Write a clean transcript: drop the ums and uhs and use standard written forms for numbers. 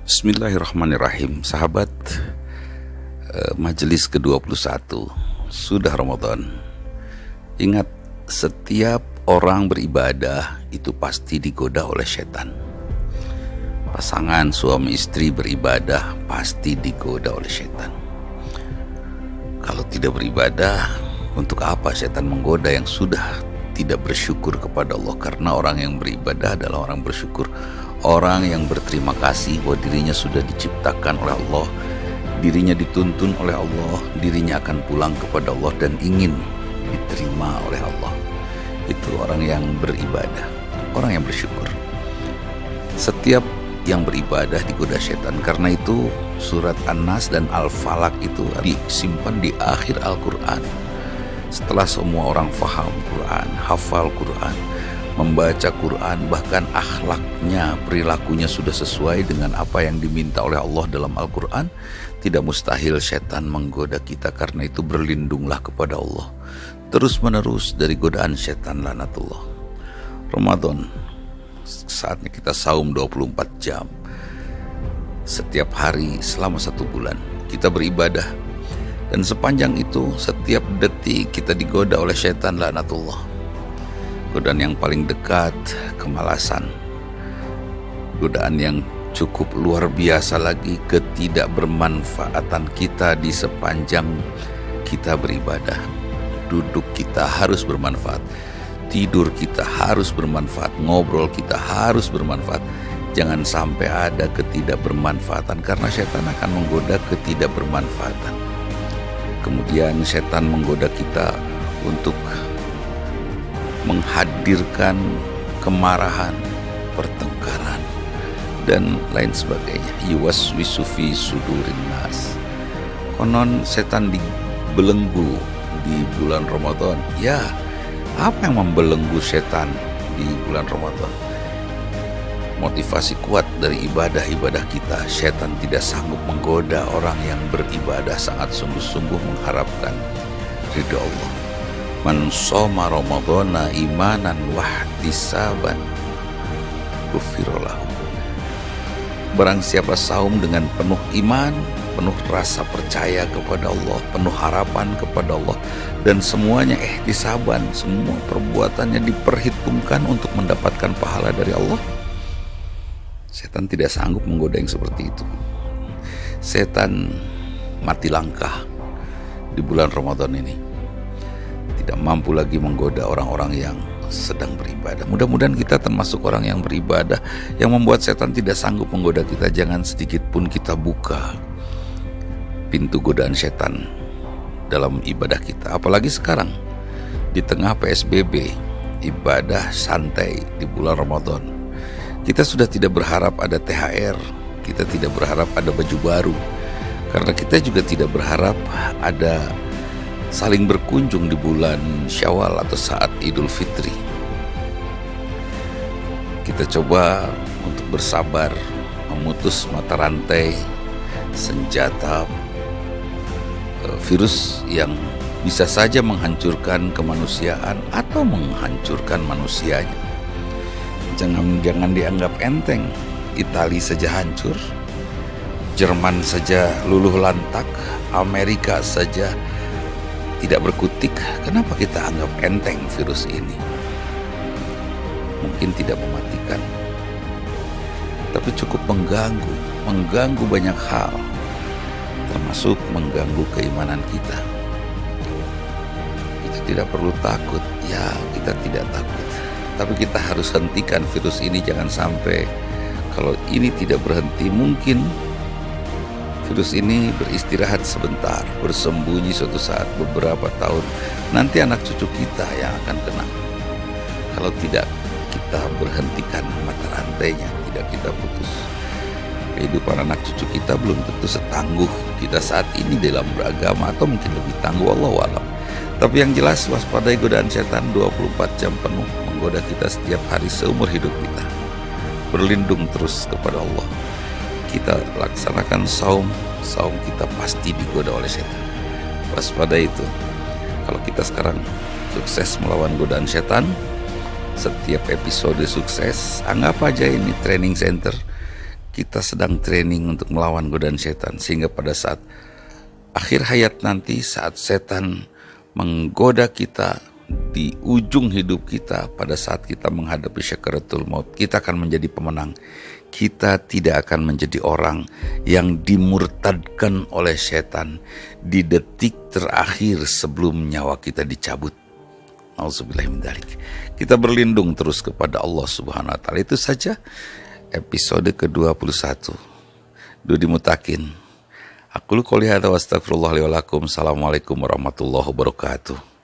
Bismillahirrahmanirrahim. Sahabat, majelis ke-21 sudah Ramadan. Ingat, setiap orang beribadah itu pasti digoda oleh setan. Pasangan suami istri beribadah pasti digoda oleh setan. Kalau tidak beribadah, untuk apa setan menggoda yang sudah tidak bersyukur kepada Allah? Karena orang yang beribadah adalah orang bersyukur, orang yang berterima kasih bahwa dirinya sudah diciptakan oleh Allah, dirinya dituntun oleh Allah, dirinya akan pulang kepada Allah dan ingin diterima oleh Allah. Itu orang yang beribadah, orang yang bersyukur. Setiap yang beribadah digoda setan. Karena itu surat An-Nas dan Al-Falaq itu disimpan di akhir Al-Quran. Setelah semua orang faham Quran, hafal Quran, membaca Quran, bahkan akhlaknya, perilakunya sudah sesuai dengan apa yang diminta oleh Allah dalam Al-Quran, tidak mustahil setan menggoda kita. Karena itu berlindunglah kepada Allah terus menerus dari godaan setan, laknatullah. Ramadan, saatnya kita saum 24 jam setiap hari selama 1 bulan. Kita beribadah, dan sepanjang itu setiap detik kita digoda oleh setan, laknatullah. Godaan yang paling dekat, kemalasan. Godaan yang cukup luar biasa lagi, ketidakbermanfaatan kita di sepanjang kita beribadah. Duduk kita harus bermanfaat, tidur kita harus bermanfaat, ngobrol kita harus bermanfaat. Jangan sampai ada ketidakbermanfaatan, karena setan akan menggoda ketidakbermanfaatan. Kemudian setan menggoda kita untuk menghadirkan kemarahan, pertengkaran, dan lain sebagainya. Yuwaswisu fi sudurin nas. Konon setan dibelenggu di bulan Ramadan. Ya, apa yang membelenggu setan di bulan Ramadan? Motivasi kuat dari ibadah-ibadah kita. Setan tidak sanggup menggoda orang yang beribadah sangat sungguh-sungguh mengharapkan ridha Allah. Man shoma Ramadhana imanan wahtisaban ghufira lahu. Barang siapa saum dengan penuh iman, penuh rasa percaya kepada Allah, penuh harapan kepada Allah, dan semuanya ihtisaban, semua perbuatannya diperhitungkan untuk mendapatkan pahala dari Allah, setan tidak sanggup menggoda yang seperti itu. Setan mati langkah di bulan Ramadan ini, tidak mampu lagi menggoda orang-orang yang sedang beribadah. Mudah-mudahan kita termasuk orang yang beribadah, yang membuat setan tidak sanggup menggoda kita. Jangan sedikit pun kita buka pintu godaan setan dalam ibadah kita. Apalagi sekarang di tengah PSBB, ibadah santai di bulan Ramadan. Kita sudah tidak berharap ada THR, kita tidak berharap ada baju baru, karena kita juga tidak berharap ada saling berkunjung di bulan Syawal atau saat Idul Fitri. Kita coba untuk bersabar, memutus mata rantai senjata virus yang bisa saja menghancurkan kemanusiaan atau menghancurkan manusianya. Jangan dianggap enteng. Italia saja hancur, Jerman saja luluh lantak, Amerika saja tidak berkutik. Kenapa kita anggap enteng virus ini? Mungkin tidak mematikan, tapi cukup mengganggu banyak hal, termasuk mengganggu keimanan kita. Kita tidak perlu takut, ya kita tidak takut, tapi kita harus hentikan virus ini. Jangan sampai, kalau ini tidak berhenti, mungkin virus ini beristirahat sebentar, bersembunyi suatu saat, beberapa tahun nanti anak cucu kita yang akan kena. Kalau tidak kita berhentikan mata rantainya, tidak kita putus, kehidupan anak cucu kita belum tentu setangguh kita saat ini dalam beragama, atau mungkin lebih tangguh, wallahu alam. Tapi yang jelas, waspadai godaan setan 24 jam penuh menggoda kita setiap hari seumur hidup kita. Berlindung terus kepada Allah. Kita laksanakan saum kita pasti digoda oleh setan. Waspada itu. Kalau kita sekarang sukses melawan godaan setan, setiap episode sukses, anggap aja ini training center. kita sedang training untuk melawan godaan setan, sehingga pada saat akhir hayat nanti, saat setan menggoda kita di ujung hidup kita, pada saat kita menghadapi syakaratul maut, kita akan menjadi pemenang. Kita tidak akan menjadi orang yang dimurtadkan oleh setan di detik terakhir sebelum nyawa kita dicabut. Auzubillahi min dzalik. Kita berlindung terus kepada Allah Subhanahu wa taala. Itu saja episode ke-21. Dudi Mutakin. Aku qouli hadza wa astaghfirullah li wa lakum. Assalamualaikum warahmatullahi wabarakatuh.